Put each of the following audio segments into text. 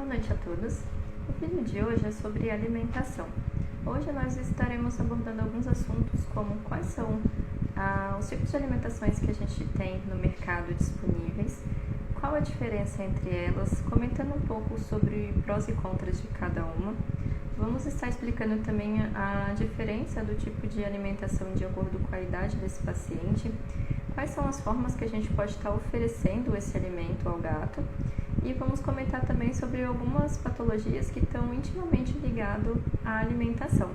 Boa noite a todos. O vídeo de hoje é sobre alimentação. Hoje nós estaremos abordando alguns assuntos como quais são os tipos de alimentações que a gente tem no mercado disponíveis, qual a diferença entre elas, comentando um pouco sobre prós e contras de cada uma. Vamos estar explicando também a diferença do tipo de alimentação de acordo com a idade desse paciente, quais são as formas que a gente pode estar oferecendo esse alimento ao gato, e vamos comentar também sobre algumas patologias que estão intimamente ligadas à alimentação.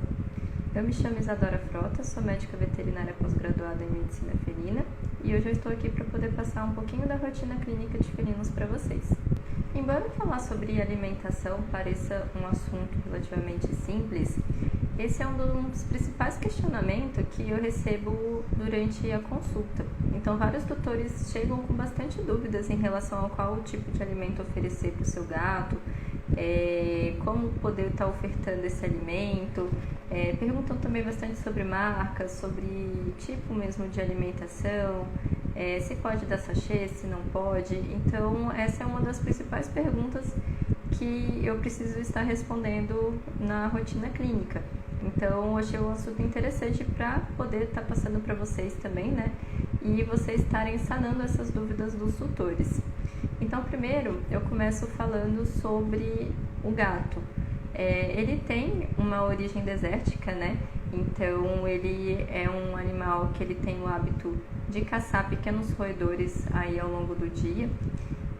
Eu me chamo Isadora Frota, sou médica veterinária pós-graduada em medicina felina e hoje eu estou aqui para poder passar um pouquinho da rotina clínica de felinos para vocês. Embora falar sobre alimentação pareça um assunto relativamente simples, esse é um dos principais questionamentos que eu recebo durante a consulta. Então, vários tutores chegam com bastante dúvidas em relação a qual tipo de alimento oferecer para o seu gato, como poder estar ofertando esse alimento, perguntam também bastante sobre marcas, sobre tipo mesmo de alimentação, se pode dar sachê, se não pode. Então, essa é uma das principais perguntas que eu preciso estar respondendo na rotina clínica. Então, eu achei um assunto interessante para poder estar passando para vocês também, né? E vocês estarem sanando essas dúvidas dos tutores. Então, primeiro, eu começo falando sobre o gato. Ele tem uma origem desértica, né? Então, ele é um animal que ele tem o hábito de caçar pequenos roedores aí ao longo do dia.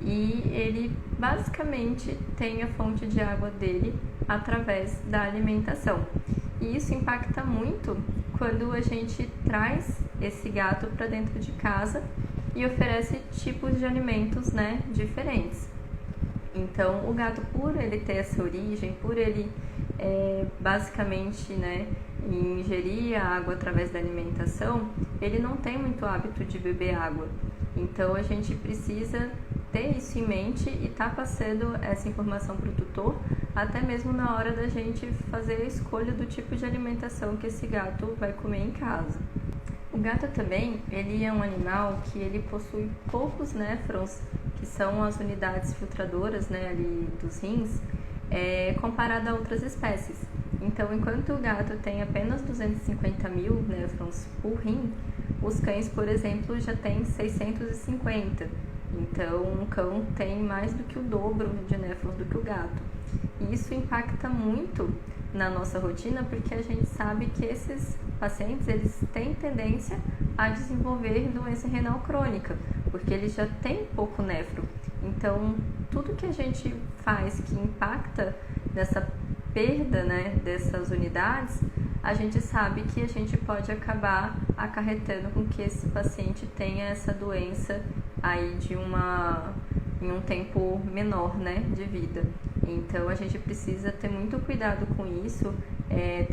E ele basicamente tem a fonte de água dele através da alimentação. E isso impacta muito quando a gente traz esse gato para dentro de casa e oferece tipos de alimentos, né, diferentes. Então, o gato, por ele ter essa origem, por ele basicamente, né, ingerir a água através da alimentação, ele não tem muito hábito de beber água. Então, a gente precisa ter isso em mente e estar passando essa informação para o tutor, até mesmo na hora da gente fazer a escolha do tipo de alimentação que esse gato vai comer em casa. O gato também, ele é um animal que ele possui poucos néfrons, que são as unidades filtradoras, né, ali dos rins, comparado a outras espécies. Então, enquanto o gato tem apenas 250 mil néfrons por rim, os cães, por exemplo, já têm 650. Então, um cão tem mais do que o dobro de néfrons do que o gato. E isso impacta muito na nossa rotina, porque a gente sabe que esses pacientes, eles têm tendência a desenvolver doença renal crônica, porque eles já têm pouco néfron. Então, tudo que a gente faz que impacta nessa perda, né, dessas unidades, a gente sabe que a gente pode acabar acarretando com que esse paciente tenha essa doença aí em um tempo menor, né, de vida. Então, a gente precisa ter muito cuidado com isso,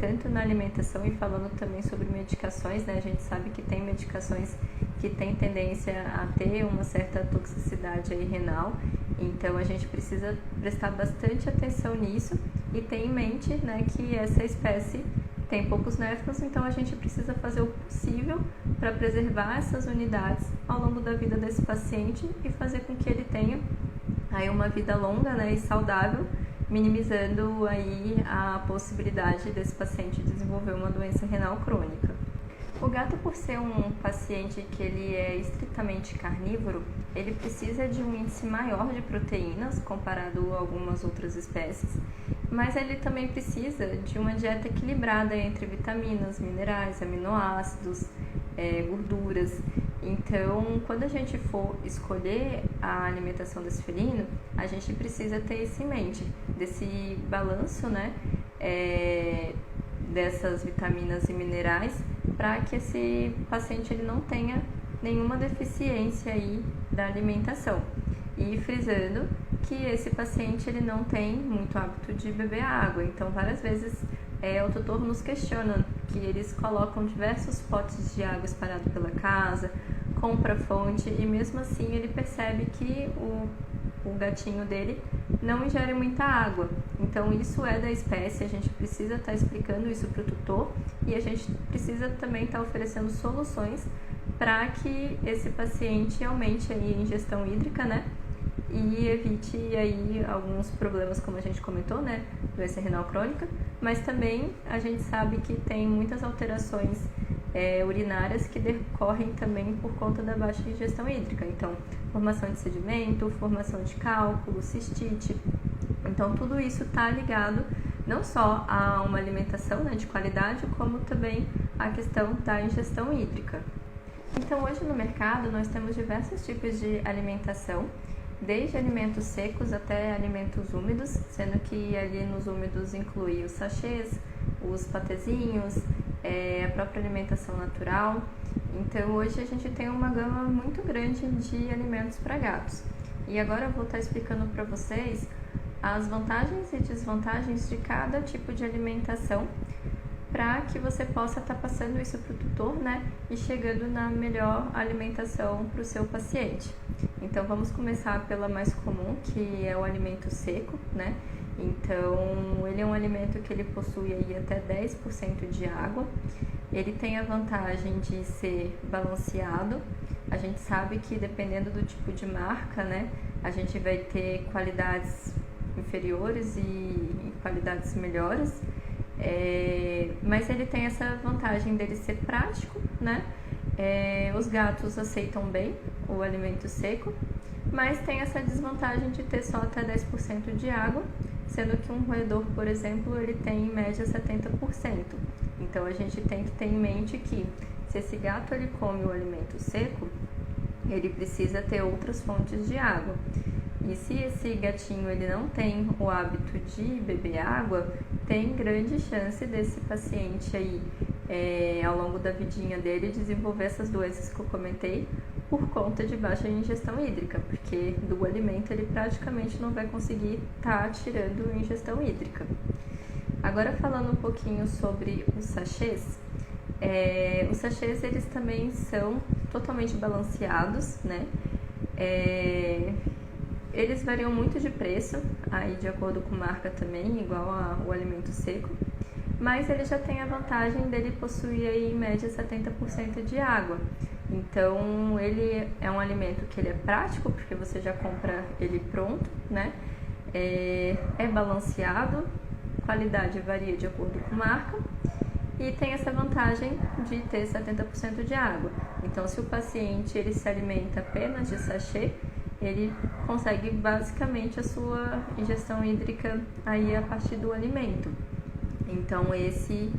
tanto na alimentação e falando também sobre medicações, né? A gente sabe que tem medicações que têm tendência a ter uma certa toxicidade aí renal, então a gente precisa prestar bastante atenção nisso e ter em mente, né, que essa espécie tem poucos néfrons, então a gente precisa fazer o possível para preservar essas unidades ao longo da vida desse paciente e fazer com que ele tenha aí uma vida longa, né, e saudável, minimizando aí a possibilidade desse paciente desenvolver uma doença renal crônica. O gato, por ser um paciente que ele é estritamente carnívoro, ele precisa de um índice maior de proteínas comparado a algumas outras espécies, mas ele também precisa de uma dieta equilibrada entre vitaminas, minerais, aminoácidos, gorduras. Então, quando a gente for escolher a alimentação desse felino, a gente precisa ter isso em mente, desse balanço, né, dessas vitaminas e minerais, para que esse paciente ele não tenha nenhuma deficiência aí da alimentação. E frisando que esse paciente ele não tem muito hábito de beber água, então várias vezes o tutor nos questiona que eles colocam diversos potes de água espalhados pela casa, compra a fonte e mesmo assim ele percebe que o gatinho dele não ingere muita água. Então isso é da espécie, a gente precisa estar explicando isso para o tutor e a gente precisa também estar oferecendo soluções para que esse paciente aumente aí a ingestão hídrica, né? e evite aí alguns problemas, como a gente comentou, né, doença renal crônica, mas também a gente sabe que tem muitas alterações urinárias que decorrem também por conta da baixa ingestão hídrica. Então, formação de sedimento, formação de cálculo, cistite. Então, tudo isso está ligado não só a uma alimentação, né, de qualidade, como também a questão da ingestão hídrica. Então, hoje no mercado nós temos diversos tipos de alimentação, desde alimentos secos até alimentos úmidos, sendo que ali nos úmidos inclui os sachês, os patezinhos, a própria alimentação natural. Então, hoje a gente tem uma gama muito grande de alimentos para gatos. E agora eu vou estar explicando para vocês as vantagens e desvantagens de cada tipo de alimentação, para que você possa estar passando isso para o tutor, né, e chegando na melhor alimentação para o seu paciente. Então, vamos começar pela mais comum, que é o alimento seco, né? Então, ele é um alimento que ele possui aí até 10% de água. Ele tem a vantagem de ser balanceado. A gente sabe que dependendo do tipo de marca, né, a gente vai ter qualidades inferiores e qualidades melhores. Mas ele tem essa vantagem dele ser prático, né? Os gatos aceitam bem o alimento seco, mas tem essa desvantagem de ter só até 10% de água, sendo que um roedor, por exemplo, ele tem em média 70%. Então a gente tem que ter em mente que se esse gato ele come o alimento seco, ele precisa ter outras fontes de água. E se esse gatinho ele não tem o hábito de beber água, tem grande chance desse paciente aí, ao longo da vidinha dele, desenvolver essas doenças que eu comentei por conta de baixa ingestão hídrica, porque do alimento ele praticamente não vai conseguir estar tirando ingestão hídrica. Agora falando um pouquinho sobre os sachês, os sachês eles também são totalmente balanceados, né? Eles variam muito de preço, aí de acordo com marca também, igual ao alimento seco, mas ele já tem a vantagem dele possuir aí, em média 70% de água. Então ele é um alimento que ele é prático, porque você já compra ele pronto, né? É balanceado, qualidade varia de acordo com marca e tem essa vantagem de ter 70% de água. Então, se o paciente ele se alimenta apenas de sachê, ele consegue basicamente a sua ingestão hídrica aí a partir do alimento. Então esse,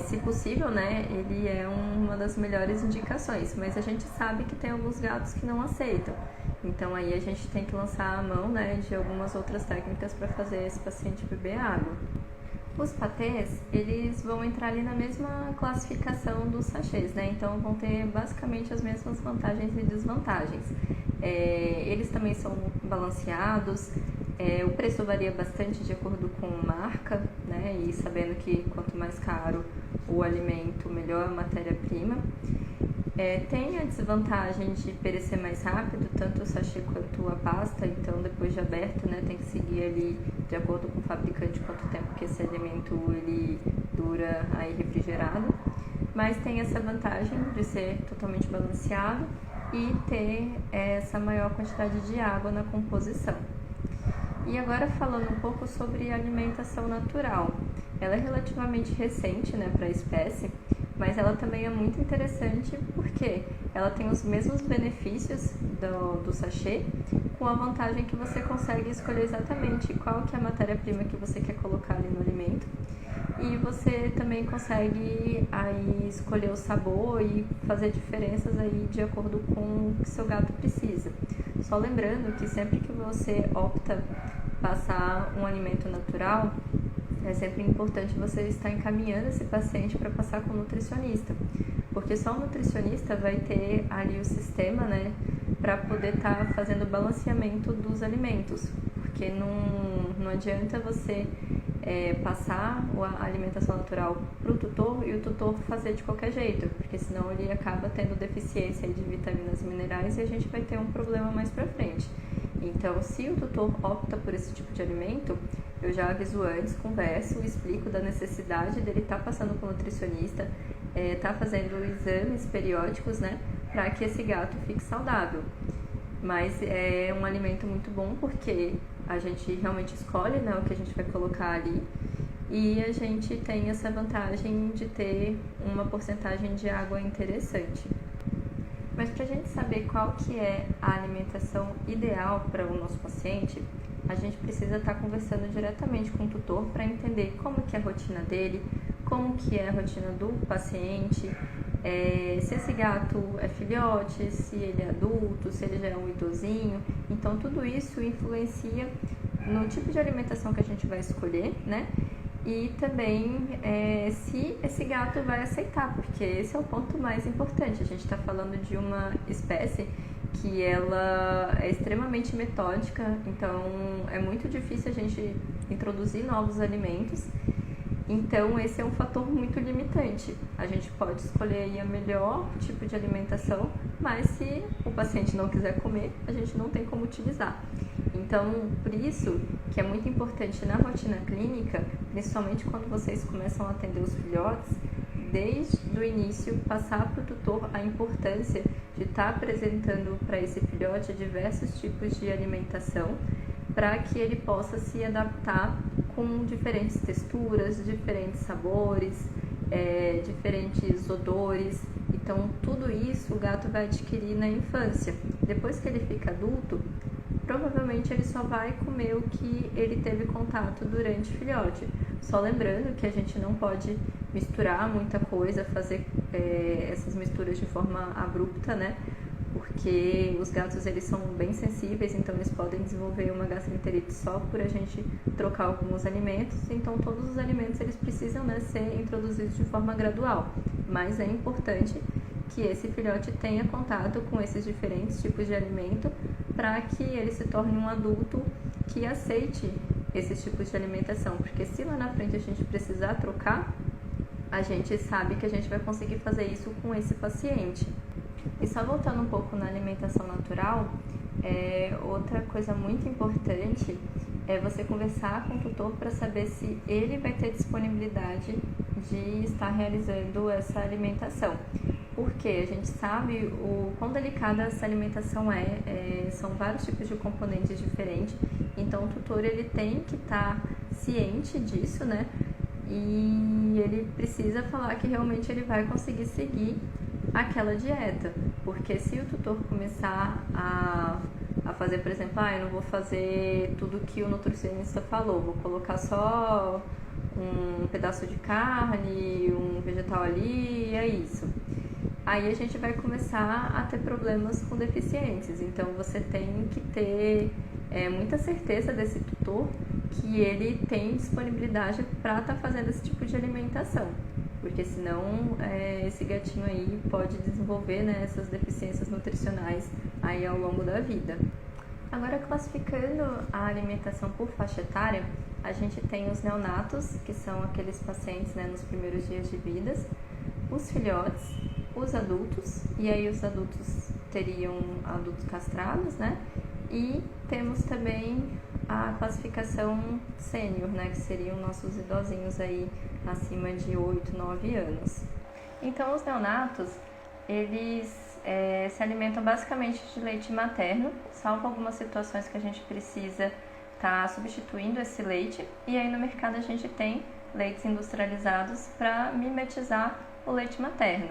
se possível, né, ele é uma das melhores indicações, mas a gente sabe que tem alguns gatos que não aceitam. Então aí a gente tem que lançar a mão, né, de algumas outras técnicas para fazer esse paciente beber água. Os patês, eles vão entrar ali na mesma classificação dos sachês, né? Então vão ter basicamente as mesmas vantagens e desvantagens. Eles também são balanceados, o preço varia bastante de acordo com marca, né? E sabendo que quanto mais caro o alimento, melhor a matéria-prima. Tem a desvantagem de perecer mais rápido, tanto o sachê quanto a pasta, então depois de aberto, né, tem que seguir ali de acordo com o fabricante quanto tempo que esse alimento ele dura aí refrigerado, mas tem essa vantagem de ser totalmente balanceado e ter essa maior quantidade de água na composição. E agora falando um pouco sobre alimentação natural, ela é relativamente recente, né, para a espécie, mas ela também é muito interessante porque ela tem os mesmos benefícios do sachê, com a vantagem que você consegue escolher exatamente qual que é a matéria-prima que você quer colocar ali no alimento. E você também consegue aí escolher o sabor e fazer diferenças aí de acordo com o que seu gato precisa. Só lembrando que sempre que você opta passar um alimento natural, é sempre importante você estar encaminhando esse paciente para passar com o nutricionista, porque só o nutricionista vai ter ali o sistema, né, para poder estar fazendo o balanceamento dos alimentos, porque não adianta você passar a alimentação natural para o tutor e o tutor fazer de qualquer jeito, porque senão ele acaba tendo deficiência de vitaminas e minerais e a gente vai ter um problema mais para frente. Então, se o tutor opta por esse tipo de alimento, eu já aviso antes, converso, explico da necessidade dele estar passando com o nutricionista, estar fazendo exames periódicos, né, para que esse gato fique saudável. Mas é um alimento muito bom porque a gente realmente escolhe, né, o que a gente vai colocar ali e a gente tem essa vantagem de ter uma porcentagem de água interessante. Mas para a gente saber qual que é a alimentação ideal para o nosso paciente, a gente precisa estar conversando diretamente com o tutor para entender como que é a rotina dele, como que é a rotina do paciente, se esse gato é filhote, se ele é adulto, se ele já é um idosinho. Então tudo isso influencia no tipo de alimentação que a gente vai escolher, né? E também se esse gato vai aceitar, porque esse é o ponto mais importante. A gente está falando de uma espécie que ela é extremamente metódica, então é muito difícil a gente introduzir novos alimentos. Então esse é um fator muito limitante. A gente pode escolher aí o melhor tipo de alimentação, mas se o paciente não quiser comer, a gente não tem como utilizar. Então, por isso que é muito importante na rotina clínica, principalmente quando vocês começam a atender os filhotes, desde o início passar para o tutor a importância de estar apresentando para esse filhote diversos tipos de alimentação para que ele possa se adaptar com diferentes texturas, diferentes sabores, diferentes odores. Então, tudo isso o gato vai adquirir na infância. Depois que ele fica adulto, provavelmente ele só vai comer o que ele teve contato durante o filhote. Só lembrando que a gente não pode misturar muita coisa, fazer essas misturas de forma abrupta, né? Porque os gatos eles são bem sensíveis, então eles podem desenvolver uma gastroenterite só por a gente trocar alguns alimentos. Então todos os alimentos eles precisam, né, ser introduzidos de forma gradual, mas é importante que esse filhote tenha contato com esses diferentes tipos de alimento para que ele se torne um adulto que aceite esses tipos de alimentação, porque se lá na frente a gente precisar trocar, a gente sabe que a gente vai conseguir fazer isso com esse paciente. E só voltando um pouco na alimentação natural, outra coisa muito importante é você conversar com o tutor para saber se ele vai ter disponibilidade de estar realizando essa alimentação. Porque a gente sabe o quão delicada essa alimentação são vários tipos de componentes diferentes, então o tutor ele tem que estar ciente disso, né? E ele precisa falar que realmente ele vai conseguir seguir aquela dieta, porque se o tutor começar a fazer, por exemplo, eu não vou fazer tudo que o nutricionista falou, vou colocar só um pedaço de carne, um vegetal ali, e é isso. Aí a gente vai começar a ter problemas com deficiências, então você tem que ter muita certeza desse tutor que ele tem disponibilidade para estar fazendo esse tipo de alimentação, porque senão esse gatinho aí pode desenvolver, né, essas deficiências nutricionais aí ao longo da vida. Agora, classificando a alimentação por faixa etária, a gente tem os neonatos, que são aqueles pacientes, né, nos primeiros dias de vida, os filhotes, os adultos, e aí os adultos teriam adultos castrados, né? E temos também a classificação sênior, né? Que seriam nossos idosinhos aí acima de 8, 9 anos. Então, os neonatos, eles se alimentam basicamente de leite materno, salvo algumas situações que a gente precisa estar substituindo esse leite. E aí no mercado a gente tem leites industrializados para mimetizar o leite materno.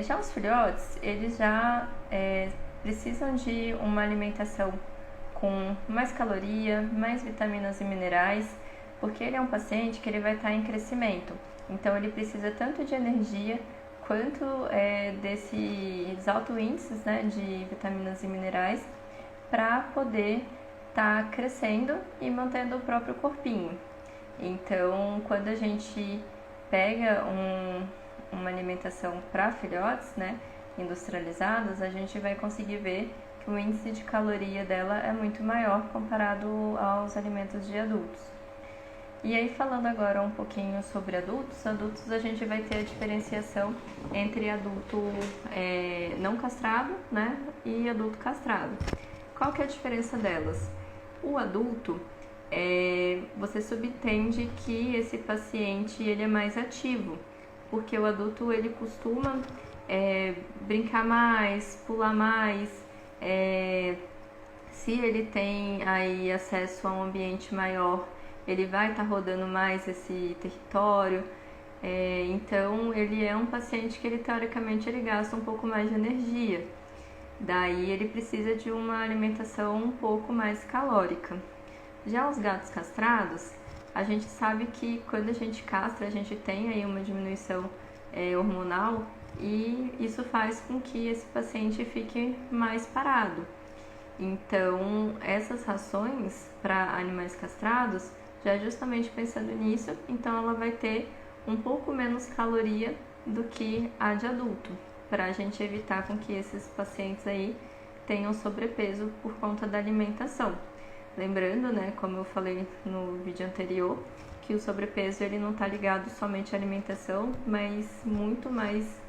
Já os filhotes, eles já precisam de uma alimentação com mais caloria, mais vitaminas e minerais, porque ele é um paciente que ele vai estar em crescimento. Então ele precisa tanto de energia quanto desses altos índices, né, de vitaminas e minerais para poder estar crescendo e mantendo o próprio corpinho. Então, quando a gente pega uma alimentação para filhotes, né, industrializados, a gente vai conseguir ver que o índice de caloria dela é muito maior comparado aos alimentos de adultos. E aí, falando agora um pouquinho sobre adultos a gente vai ter a diferenciação entre adulto não castrado, né, e adulto castrado. Qual que é a diferença delas? O adulto, você subentende que esse paciente ele é mais ativo, porque o adulto ele costuma brincar mais, pular mais, Se ele tem aí acesso a um ambiente maior, ele vai estar rodando mais esse território. Então, ele é um paciente que teoricamente ele gasta um pouco mais de energia. Daí, ele precisa de uma alimentação um pouco mais calórica. Já os gatos castrados, a gente sabe que quando a gente castra, a gente tem aí uma diminuição hormonal e isso faz com que esse paciente fique mais parado. Então, essas rações para animais castrados, já justamente pensando nisso, então ela vai ter um pouco menos caloria do que a de adulto, para a gente evitar com que esses pacientes aí tenham sobrepeso por conta da alimentação. Lembrando, né, como eu falei no vídeo anterior, que o sobrepeso ele não está ligado somente à alimentação, mas muito mais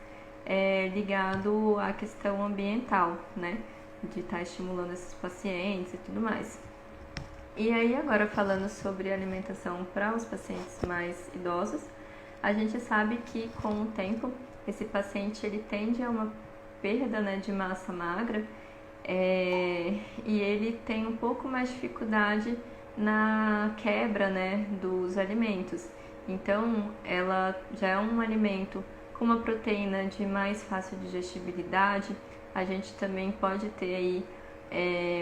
ligado à questão ambiental, né, de estar estimulando esses pacientes e tudo mais. E aí agora falando sobre alimentação para os pacientes mais idosos, a gente sabe que com o tempo esse paciente ele tende a uma perda, né, de massa magra e ele tem um pouco mais de dificuldade na quebra, né, dos alimentos. Então ela já é um alimento com uma proteína de mais fácil digestibilidade. A gente também pode ter aí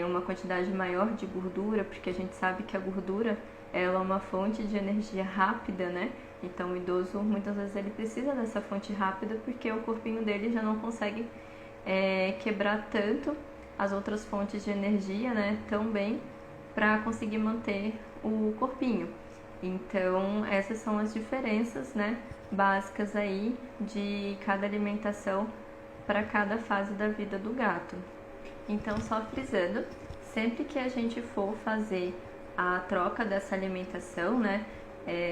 uma quantidade maior de gordura, porque a gente sabe que a gordura ela é uma fonte de energia rápida, né? Então o idoso muitas vezes ele precisa dessa fonte rápida porque o corpinho dele já não consegue quebrar tanto as outras fontes de energia, né, tão bem para conseguir manter o corpinho. Então essas são as diferenças, né, básicas aí de cada alimentação para cada fase da vida do gato. Então, só frisando, sempre que a gente for fazer a troca dessa alimentação, né,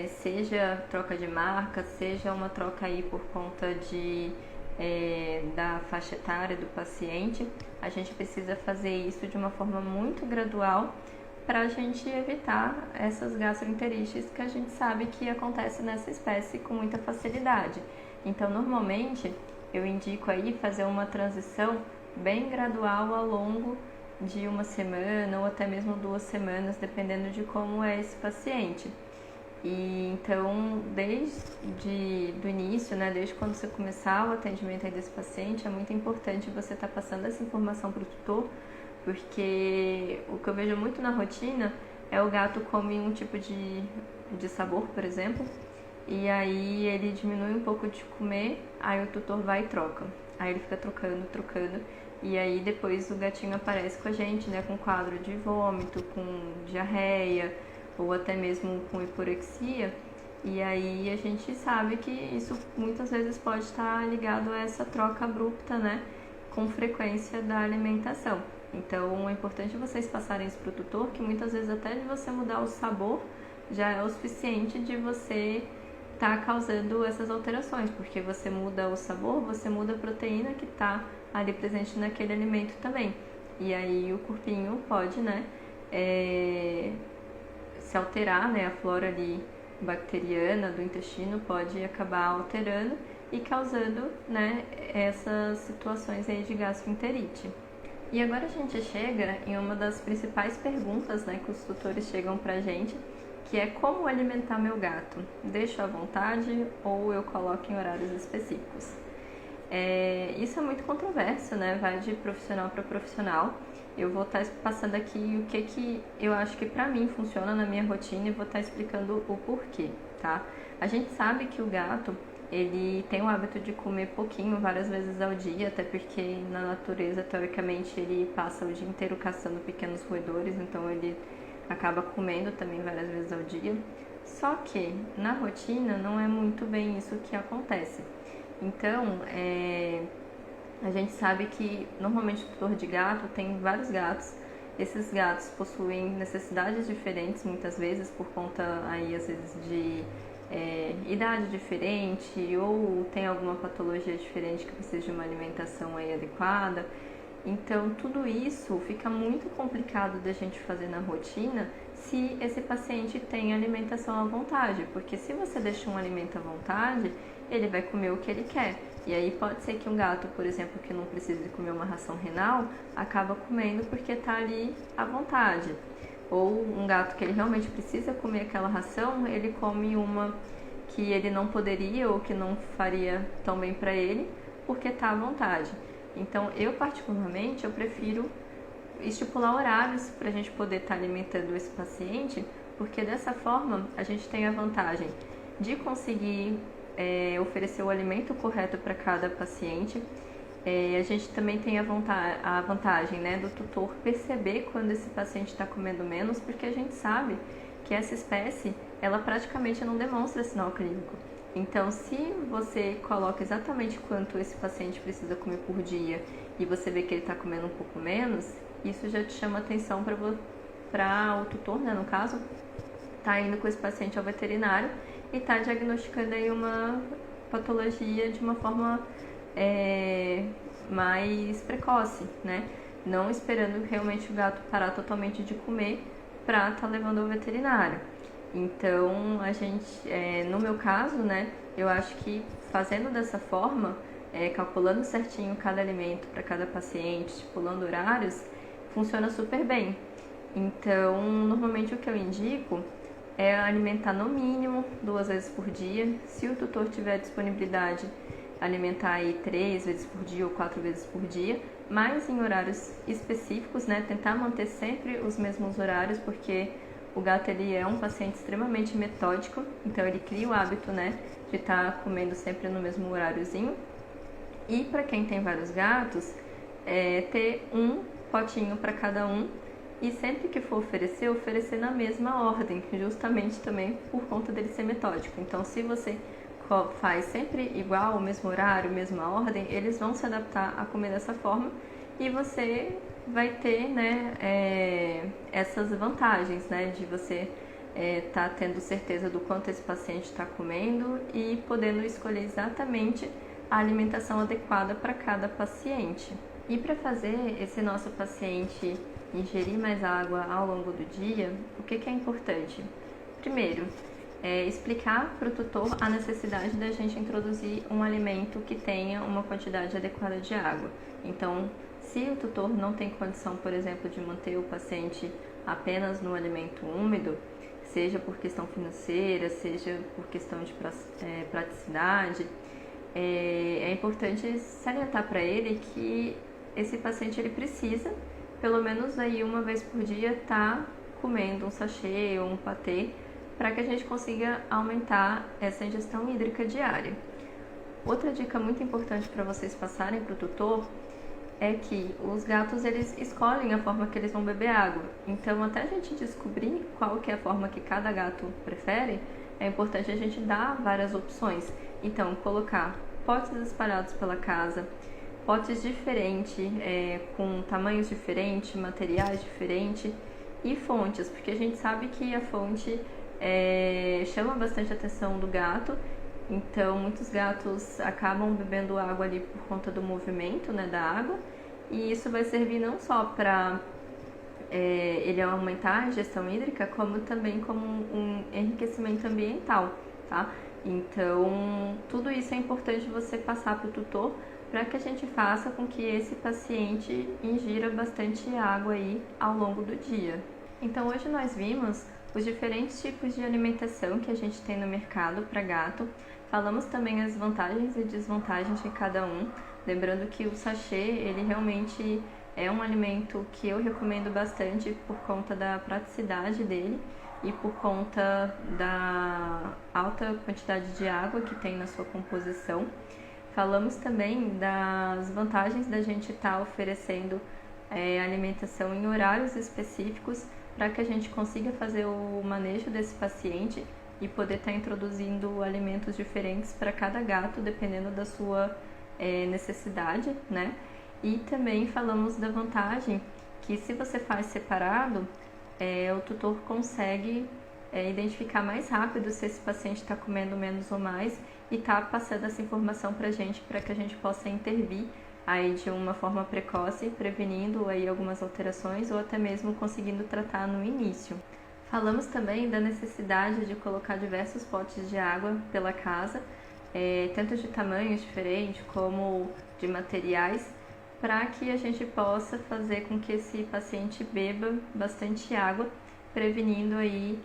seja troca de marca, seja uma troca aí por conta da faixa etária do paciente, a gente precisa fazer isso de uma forma muito gradual para a gente evitar essas gastroenterites que a gente sabe que acontece nessa espécie com muita facilidade. Então, normalmente, eu indico aí fazer uma transição bem gradual ao longo de uma semana ou até mesmo 2 semanas, dependendo de como é esse paciente. E então, desde o início, né, desde quando você começar o atendimento aí desse paciente, é muito importante você estar passando essa informação para o tutor, porque o que eu vejo muito na rotina é o gato come um tipo de sabor, por exemplo, e aí ele diminui um pouco de comer, aí o tutor vai e troca. Aí ele fica trocando, e aí depois o gatinho aparece com a gente, né, com quadro de vômito, com diarreia, ou até mesmo com hiporexia, e aí a gente sabe que isso muitas vezes pode estar ligado a essa troca abrupta, né, com frequência da alimentação. Então é importante vocês passarem isso para o tutor, que muitas vezes até de você mudar o sabor já é o suficiente de você estar causando essas alterações, porque você muda o sabor, você muda a proteína que está ali presente naquele alimento também. E aí o corpinho pode, né, se alterar, né, a flora ali bacteriana do intestino pode acabar alterando e causando, né, essas situações aí de gastroenterite. E agora a gente chega em uma das principais perguntas, né, que os tutores chegam pra gente, que é como alimentar meu gato? Deixo à vontade ou eu coloco em horários específicos? Isso é muito controverso, né? Vai de profissional para profissional. Eu vou estar passando aqui o que eu acho que pra mim funciona na minha rotina e vou estar explicando o porquê, tá? A gente sabe que o gato, ele tem o hábito de comer pouquinho, várias vezes ao dia, até porque na natureza, teoricamente, ele passa o dia inteiro caçando pequenos roedores, então ele acaba comendo também várias vezes ao dia. Só que na rotina não é muito bem isso que acontece. Então, a gente sabe que normalmente o tutor de gato tem vários gatos. Esses gatos possuem necessidades diferentes muitas vezes por conta aí às vezes de idade diferente ou tem alguma patologia diferente que precisa de uma alimentação aí adequada. Então tudo isso fica muito complicado da gente fazer na rotina se esse paciente tem alimentação à vontade, porque se você deixa um alimento à vontade, ele vai comer o que ele quer. E aí pode ser que um gato, por exemplo, que não precisa comer uma ração renal, acaba comendo porque está ali à vontade. Ou um gato que ele realmente precisa comer aquela ração, ele come uma que ele não poderia ou que não faria tão bem para ele, porque está à vontade. Então, eu particularmente, eu prefiro estipular horários para a gente poder estar alimentando esse paciente, porque dessa forma a gente tem a vantagem de conseguir oferecer o alimento correto para cada paciente. A gente também tem a vantagem, né, do tutor perceber quando esse paciente está comendo menos, porque a gente sabe que essa espécie, ela praticamente não demonstra sinal clínico. Então, se você coloca exatamente quanto esse paciente precisa comer por dia e você vê que ele está comendo um pouco menos, isso já te chama atenção para o tutor, né, no caso, tá indo com esse paciente ao veterinário e tá diagnosticando aí uma patologia de uma forma mais precoce, né? Não esperando realmente o gato parar totalmente de comer para estar levando ao veterinário. Então, a gente, no meu caso, né, eu acho que fazendo dessa forma, calculando certinho cada alimento para cada paciente, estipulando horários, funciona super bem. Então, normalmente o que eu indico é alimentar no mínimo 2 vezes por dia. Se o tutor tiver disponibilidade, alimentar aí 3 vezes por dia ou 4 vezes por dia, mas em horários específicos, né? Tentar manter sempre os mesmos horários, porque o gato ele é um paciente extremamente metódico, então ele cria o hábito, né, de estar comendo sempre no mesmo horáriozinho. E para quem tem vários gatos, ter um potinho para cada um e sempre que for oferecer na mesma ordem, justamente também por conta dele ser metódico. Então, se você faz sempre igual, o mesmo horário, mesma ordem, eles vão se adaptar a comer dessa forma e você vai ter, né, essas vantagens, né, de você tá tendo certeza do quanto esse paciente está comendo e podendo escolher exatamente a alimentação adequada para cada paciente. E para fazer esse nosso paciente ingerir mais água ao longo do dia, o que é importante? Primeiro, explicar para o tutor a necessidade da gente introduzir um alimento que tenha uma quantidade adequada de água. Então, se o tutor não tem condição, por exemplo, de manter o paciente apenas no alimento úmido, seja por questão financeira, seja por questão de praticidade, é importante salientar para ele que esse paciente ele precisa, pelo menos aí uma vez por dia, estar comendo um sachê ou um patê, para que a gente consiga aumentar essa ingestão hídrica diária. Outra dica muito importante para vocês passarem para o tutor é que os gatos eles escolhem a forma que eles vão beber água. Então, até a gente descobrir qual que é a forma que cada gato prefere, é importante a gente dar várias opções. Então, colocar potes espalhados pela casa, potes diferentes, com tamanhos diferentes, materiais diferentes e fontes, porque a gente sabe que a fonte chama bastante a atenção do gato. Então, muitos gatos acabam bebendo água ali por conta do movimento, né, da água, e isso vai servir não só para ele aumentar a ingestão hídrica, como também como um enriquecimento ambiental, tá? Então, tudo isso é importante você passar para o tutor para que a gente faça com que esse paciente ingira bastante água aí ao longo do dia. Então, hoje nós vimos os diferentes tipos de alimentação que a gente tem no mercado para gato. Falamos também as vantagens e desvantagens de cada um. Lembrando que o sachê, ele realmente é um alimento que eu recomendo bastante por conta da praticidade dele e por conta da alta quantidade de água que tem na sua composição. Falamos também das vantagens da gente estar oferecendo alimentação em horários específicos para que a gente consiga fazer o manejo desse paciente e poder estar introduzindo alimentos diferentes para cada gato, dependendo da sua necessidade, né? E também falamos da vantagem que se você faz separado, o tutor consegue identificar mais rápido se esse paciente está comendo menos ou mais e está passando essa informação para que a gente possa intervir aí de uma forma precoce, prevenindo aí algumas alterações ou até mesmo conseguindo tratar no início. Falamos também da necessidade de colocar diversos potes de água pela casa, tanto de tamanhos diferentes como de materiais, para que a gente possa fazer com que esse paciente beba bastante água, prevenindo aí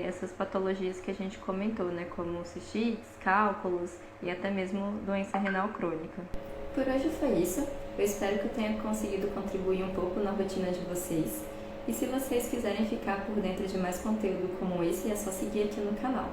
essas patologias que a gente comentou, né, como cistites, cálculos e até mesmo doença renal crônica. Por hoje foi isso. Eu espero que eu tenha conseguido contribuir um pouco na rotina de vocês. E se vocês quiserem ficar por dentro de mais conteúdo como esse, é só seguir aqui no canal.